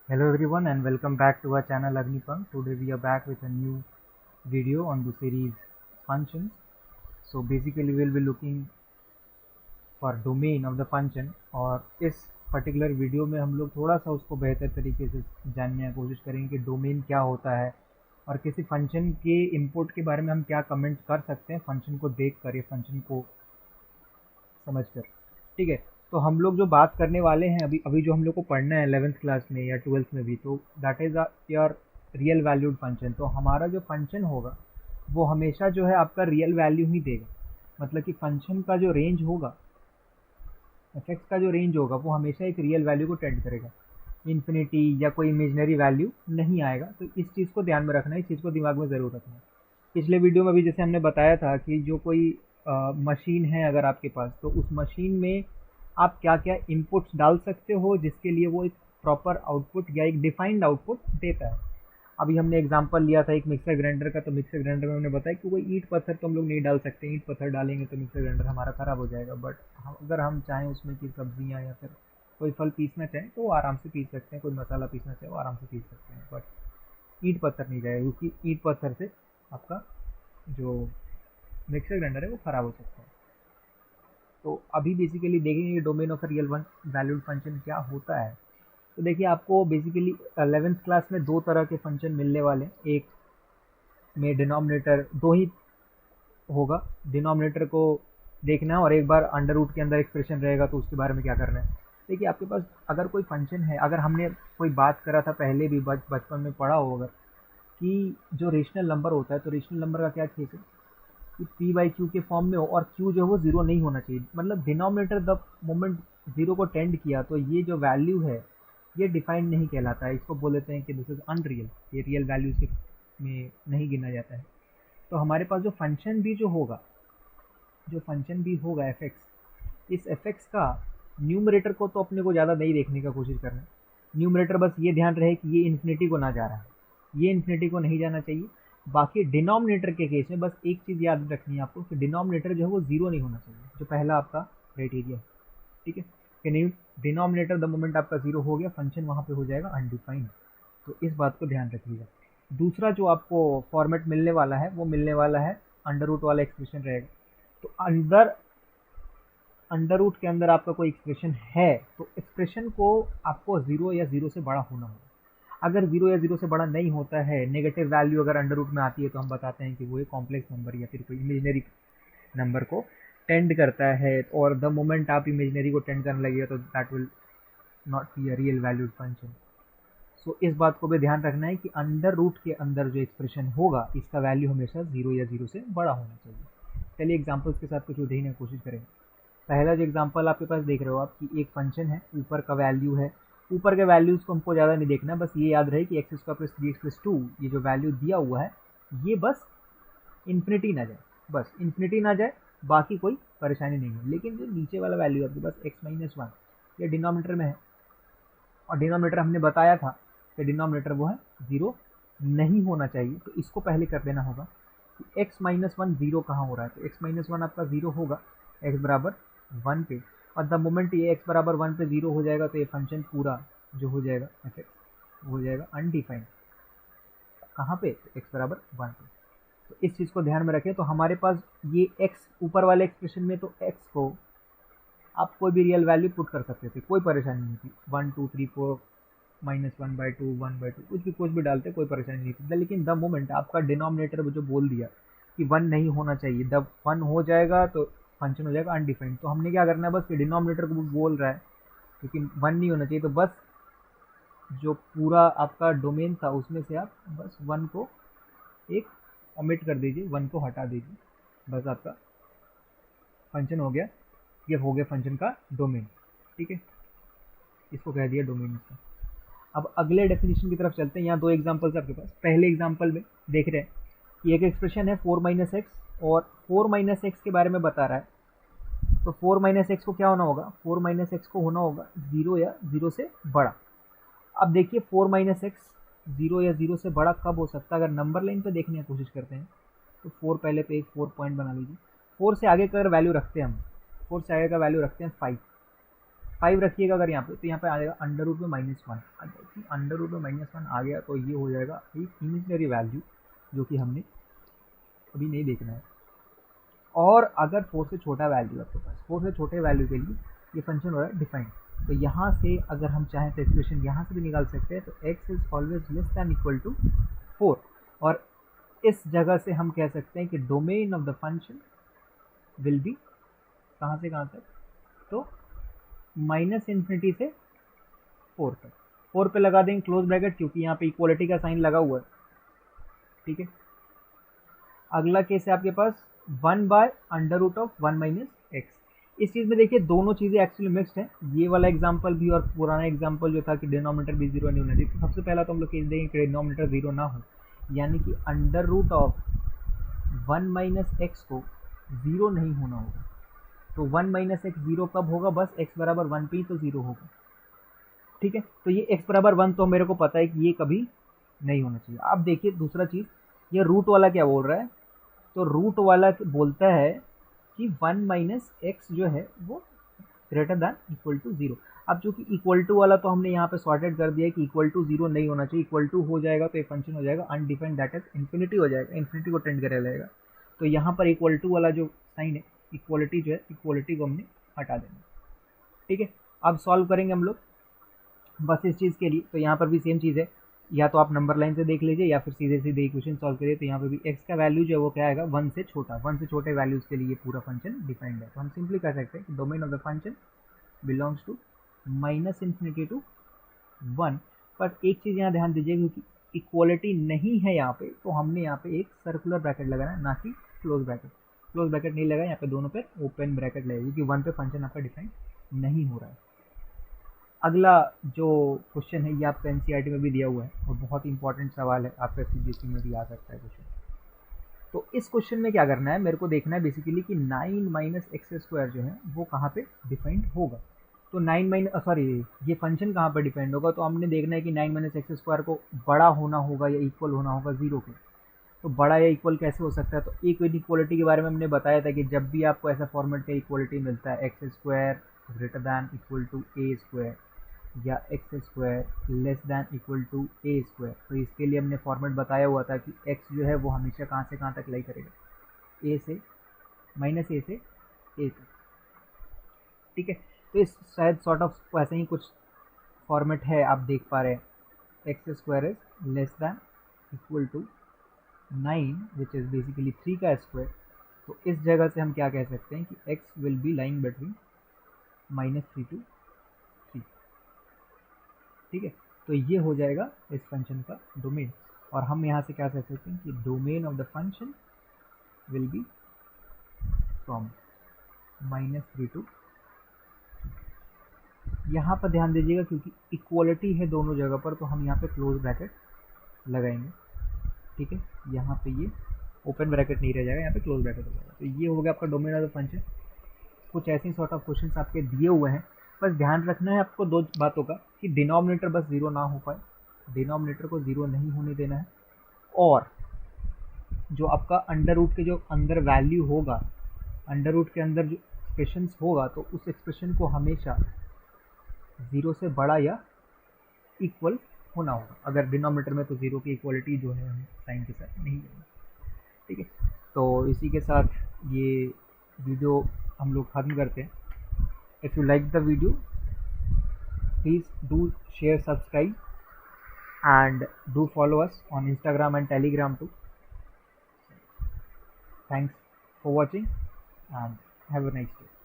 Hello everyone and welcome back to our channel Agnipam. Today we are back with a new video on the series functions. So basically we'll be looking for domain of the function और इस particular video में हम लोग थोड़ा सा उसको बेहतर तरीके से जानने की कोशिश करेंगे कि डोमेन क्या होता है और किसी फंक्शन के इंपोर्ट के बारे में हम क्या कमेंट कर सकते हैं फंक्शन को देख कर या फंक्शन को समझ कर। ठीक है, तो हम लोग जो बात करने वाले हैं अभी अभी जो हम लोग को पढ़ना है 11th क्लास में या 12th में भी, तो that is your real valued function. तो हमारा जो फंक्शन होगा वो हमेशा जो है आपका रियल वैल्यू ही देगा। मतलब कि फंक्शन का जो रेंज होगा, एफ का जो रेंज होगा वो हमेशा एक रियल वैल्यू को टेंड करेगा, इन्फिनिटी या कोई इमेजनरी वैल्यू नहीं आएगा। तो इस चीज़ को ध्यान में रखना है, इस चीज़ को दिमाग में ज़रूर रखना है। पिछले वीडियो में भी जैसे हमने बताया था कि जो कोई मशीन है अगर आपके पास, तो उस मशीन में आप क्या क्या इनपुट्स डाल सकते हो जिसके लिए वो एक प्रॉपर आउटपुट या एक डिफाइंड आउटपुट देता है। अभी हमने एग्जांपल लिया था एक मिक्सर ग्राइंडर का, तो मिक्सर ग्राइंडर में हमने बताया कि कोई ईंट पत्थर तो हम लोग नहीं डाल सकते, ईंट पत्थर डालेंगे तो मिक्सर ग्राइंडर हमारा ख़राब हो जाएगा। बट अगर हम चाहें उसमें की सब्जियां या फिर कोई फल पीसना चाहें तो वो आराम से पीस सकते हैं, कोई मसाला पीसना चाहे वो आराम से पीस सकते हैं। बट ईंट पत्थर नहीं जाएगा क्योंकि ईंट पत्थर से आपका जो मिक्सर ग्राइंडर है वो ख़राब हो सकता है। तो अभी बेसिकली देखेंगे domain of real one valued function क्या होता है। तो देखिए आपको बेसिकली 11th क्लास में दो तरह के फंक्शन मिलने वाले हैं। एक में डिनोमिनेटर दो ही होगा, डिनोमिनेटर को देखना है और एक बार अंडर रूट के अंदर एक्सप्रेशन रहेगा तो उसके बारे में क्या करना है। देखिए आपके पास अगर कोई फंक्शन है, अगर हमने कोई बात करा था पहले भी बचपन में पढ़ा हो अगर, कि जो रेशनल नंबर होता है तो रेशनल नंबर का क्या केस है कि पी बाई क्यू के फॉर्म में हो और क्यू जो है वो जीरो नहीं होना चाहिए। मतलब डिनोमिनेटर द मोमेंट जीरो को टेंड किया तो ये जो वैल्यू है ये डिफाइंड नहीं कहलाता है, इसको बोल देते हैं कि दिस इज अनरियल, ये रियल वैल्यू से में नहीं गिना जाता है। तो हमारे पास जो फंक्शन भी होगा एफ एक्स, इस एफ एक्स का न्यूमरेटर को तो अपने को ज़्यादा नहीं देखने का कोशिश करना है। न्यूमरेटर बस ये ध्यान रहे कि ये इन्फिनिटी को ना जा रहा है, ये इन्फिनिटी को नहीं जाना चाहिए। बाकी डिनोमिनेटर के केस में बस एक चीज़ याद रखनी है आपको कि डिनोमिनेटर जो है वो जीरो नहीं होना चाहिए, जो पहला आपका क्राइटेरिया है। ठीक है, कि डिनोमिनेटर द मोमेंट आपका जीरो हो गया फंक्शन वहाँ पे हो जाएगा अनडिफाइंड। तो इस बात को ध्यान रखिएगा। दूसरा जो आपको फॉर्मेट मिलने वाला है वो मिलने वाला है अंडर रूट वाला एक्सप्रेशन रहेगा। तो अंदर अंडर रूट के अंदर आपका कोई एक्सप्रेशन है तो एक्सप्रेशन को आपको जीरो या जीरो से बड़ा होना होगा। अगर जीरो या जीरो से बड़ा नहीं होता है, नेगेटिव वैल्यू अगर अंडर रूट में आती है तो हम बताते हैं कि वो एक कॉम्प्लेक्स नंबर या फिर कोई इमेजनरी नंबर को टेंड करता है। और द मोमेंट आप इमेजनरी को टेंड करने लगेगा तो that will not be a real valued function. So इस बात को भी ध्यान रखना है कि अंडर रूट के अंदर जो एक्सप्रेशन होगा इसका वैल्यू हमेशा जीरो या जीरो से बड़ा होना चाहिए। चलिए एग्जाम्पल्स के साथ कुछ देखने की कोशिश करेंगे। पहला जो एग्जांपल आपके पास देख रहे हो आप कि एक फंक्शन है, ऊपर का वैल्यू है, ऊपर के वैल्यूज को हमको ज़्यादा नहीं देखना, बस ये याद रहे कि x square plus three x plus two ये जो वैल्यू दिया हुआ है ये बस इन्फिनिटी ना जाए, बस इन्फिनिटी ना जाए, बाकी कोई परेशानी नहीं है। लेकिन जो नीचे वाला वैल्यू है आपके पास एक्स माइनस वन, ये डिनोमिनेटर में है और डिनोमिनेटर हमने बताया था कि डिनोमिनेटर वो है जीरो नहीं होना चाहिए। तो इसको पहले कर देना होगा कि एक्स माइनस वन जीरो कहाँ हो रहा है। तो एक्स माइनस वन आपका जीरो होगा एक्स बराबर वन पे, और द मोमेंट ये एक्स बराबर वन पे जीरो हो जाएगा तो ये फंक्शन पूरा जो हो जाएगा एफ एक्स हो जाएगा अनडिफाइंड। कहाँ पे? तो एक्स बराबर वन पे। तो इस चीज़ को ध्यान में रखें। तो हमारे पास ये एक्स ऊपर वाले एक्सप्रेशन में, तो एक्स को आप कोई भी रियल वैल्यू पुट कर सकते थे, कोई परेशानी नहीं थी। One two three four minus one by two कुछ भी डालते कोई परेशानी नहीं थी। लेकिन द मोमेंट आपका डिनोमिनेटर जो बोल दिया कि वन नहीं होना चाहिए, जब वन हो जाएगा तो फंक्शन हो जाएगा अनडिफाइंड। तो हमने क्या करना है, बस डिनोमिनेटर को बोल रहा है क्योंकि वन नहीं होना चाहिए, तो बस जो पूरा आपका डोमेन था उसमें से आप बस वन को एक ओमिट कर दीजिए, वन को हटा दीजिए, बस आपका फंक्शन हो गया। ये हो गया फंक्शन का डोमेन। ठीक है, इसको कह दिया डोमेन इसका। अब अगले डेफिनेशन की तरफ चलते हैं। यहाँ दो एग्जांपल्स आपके पास। पहले एग्जांपल में देख रहे हैं कि एक एक्सप्रेशन है फोर माइनस एक्स और फोर माइनस एक्स के बारे में बता रहा है। तो फोर माइनस एक्स को क्या होना होगा, फोर माइनस एक्स को होना होगा जीरो या जीरो से बड़ा। अब देखिए फोर माइनस एक्स जीरो या जीरो से बड़ा कब हो सकता है, अगर नंबर लाइन पे देखने की कोशिश करते हैं तो फोर पहले पे एक फोर पॉइंट बना लीजिए। फोर से आगे का अगर वैल्यू रखते हैं हम, फोर से आगे का वैल्यू रखते हैं फाइव, 5 रखिएगा अगर यहाँ पे, तो यहाँ पे आ जाएगा अंडर रूट में -1। अंडर रूट में -1 आ गया तो ये हो जाएगा एक इमेजिनरी वैल्यू जो कि हमने अभी नहीं देखना है। और अगर 4 से छोटा वैल्यू आपके पास, 4 से छोटे वैल्यू के लिए ये फंक्शन हो रहा है डिफाइंड, तो यहाँ से अगर हम चाहें तो एक्सप्रेशन यहाँ से भी निकाल सकते हैं। तो x is always less than equal to 4, और इस जगह से हम कह सकते हैं कि domain of the function will be कहाँ से कहाँ तक, तो -∞ से 4 तक। 4 पे लगा देंगे क्लोज ब्रैकेट, क्योंकि यहाँ पे इक्वलिटी का साइन लगा हुआ है, ठीक है। अगला केस है आपके पास 1/√1 - x। इस चीज़ में देखिए दोनों चीज़ें एक्चुअली मिक्स्ड हैं, ये वाला एग्जांपल भी और पुराना एग्जांपल जो था कि डिनोमिनेटर भी 0 नहीं होना चाहिए। तो सबसे पहला तो हम लोग केस देंगे कि डिनोमिनेटर 0 ना हो, यानी कि √1 - x को 0 नहीं होना होगा। तो 1 - x 0 कब होगा, बस x बराबर 1 पे ही तो 0 होगा, ठीक है। तो ये x बराबर 1 तो मेरे को पता है कि ये कभी नहीं होना चाहिए। अब देखिए दूसरा चीज़, ये रूट वाला क्या बोल रहा है, तो रूट वाला बोलता है कि 1 - x जो है वो ग्रेटर दैन इक्वल टू 0। अब चूंकि इक्वल टू वाला तो हमने यहाँ पे सॉर्टेड कर दिया कि इक्वल टू 0 नहीं होना चाहिए, इक्वल टू हो जाएगा तो एक फंक्शन हो जाएगा अनडिफाइंड, दैट इज इन्फिनिटी हो जाएगा, इन्फिनिटी को टेंड करे रहेगा। तो यहाँ पर इक्वल टू वाला जो साइन है, इक्वलिटी जो है, इक्वलिटी को हमने हटा देना, ठीक है। अब सॉल्व करेंगे हम लोग बस इस चीज़ के लिए, तो यहाँ पर भी सेम चीज़ है, या तो आप नंबर लाइन से देख लीजिए या फिर सीधे सीधे इक्वेशन सॉल्व करिए। तो यहाँ पे भी x का वैल्यू जो है वो क्या आएगा, 1 से छोटा, 1 से छोटे वैल्यूज के लिए ये पूरा फंक्शन डिफाइंड है। तो हम सिंपली कह सकते हैं कि domain of the function belongs to -∞ to 1। पर एक चीज़ यहाँ ध्यान दीजिए, क्योंकि इक्वलिटी नहीं है यहाँ पे, तो हमने यहाँ पे एक सर्कुलर ब्रैकेट लगाना है, ना कि क्लोज ब्रैकेट। क्लोज ब्रैकेट नहीं लगा, यहाँ पे दोनों पे ओपन ब्रैकेट लगेगी, क्योंकि 1 पे फंक्शन आपका डिफाइंड नहीं हो रहा है। अगला जो क्वेश्चन है ये आपका एनसीईआरटी में भी दिया हुआ है और बहुत ही इंपॉर्टेंट सवाल है, आपका सीबीएसई में भी आ सकता है क्वेश्चन। तो इस क्वेश्चन में क्या करना है, मेरे को देखना है बेसिकली कि 9 - x² जो है वो कहाँ पे डिफाइंड होगा। तो 9 सॉरी ये फंक्शन कहाँ पर डिफाइंड होगा, तो हमने देखना है कि 9 - x² को बड़ा होना होगा या इक्वल होना होगा 0 के। तो बड़ा या इक्वल कैसे हो सकता है, तो एक इक्वलिटी के बारे में हमने बताया था कि जब भी आपको ऐसा फॉर्मेट का इक्वलिटी मिलता है x² greater than equal to a² या x² less than equal to a², तो इसके लिए हमने फॉर्मेट बताया हुआ था कि x जो है वो हमेशा कहाँ से कहाँ तक लाई करेगा, a से a तक, ठीक है। तो इस शायद सॉर्ट ऑफ ऐसे ही कुछ फॉर्मेट है, आप देख पा रहे हैं x² is less than equal to 9 which is basically 3 का स्क्वायर। तो इस जगह से हम क्या कह सकते हैं कि x will be lying between -3 to 3, ठीक है। तो ये हो जाएगा इस फंक्शन का डोमेन, और हम यहाँ से क्या कह सकते हैं कि domain of the function will be from -3 to 3। यहाँ पर ध्यान दीजिएगा क्योंकि इक्वलिटी है दोनों जगह पर, तो हम यहाँ पे क्लोज ब्रैकेट लगाएंगे, ठीक है। यहाँ पे ये ओपन ब्रैकेट नहीं रह जाएगा, यहाँ पे क्लोज ब्रैकेट हो जाएगा। तो ये हो गया आपका डोमेन ऑफ द फंक्शन। कुछ ऐसी सॉर्ट ऑफ क्वेश्चंस आपके दिए हुए हैं, बस ध्यान रखना है आपको दो बातों का कि डिनोमिनेटर बस 0 ना हो पाए, डिनोमिनेटर को 0 नहीं होने देना है, और जो आपका अंडर रूट के जो अंदर वैल्यू होगा, अंडर रूट के अंदर जो एक्सप्रेशन होगा, तो उस एक्सप्रेशन को हमेशा 0 से बड़ा या इक्वल होना होगा। अगर डिनोमिनेटर में तो 0 की इक्वलिटी जो है साइन के साथ नहीं है, ठीक है। तो इसी के साथ ये वीडियो हम लोग खत्म करते हैं। If you like the video please do share, subscribe and do follow us on Instagram and Telegram too. Thanks for watching and have a nice day.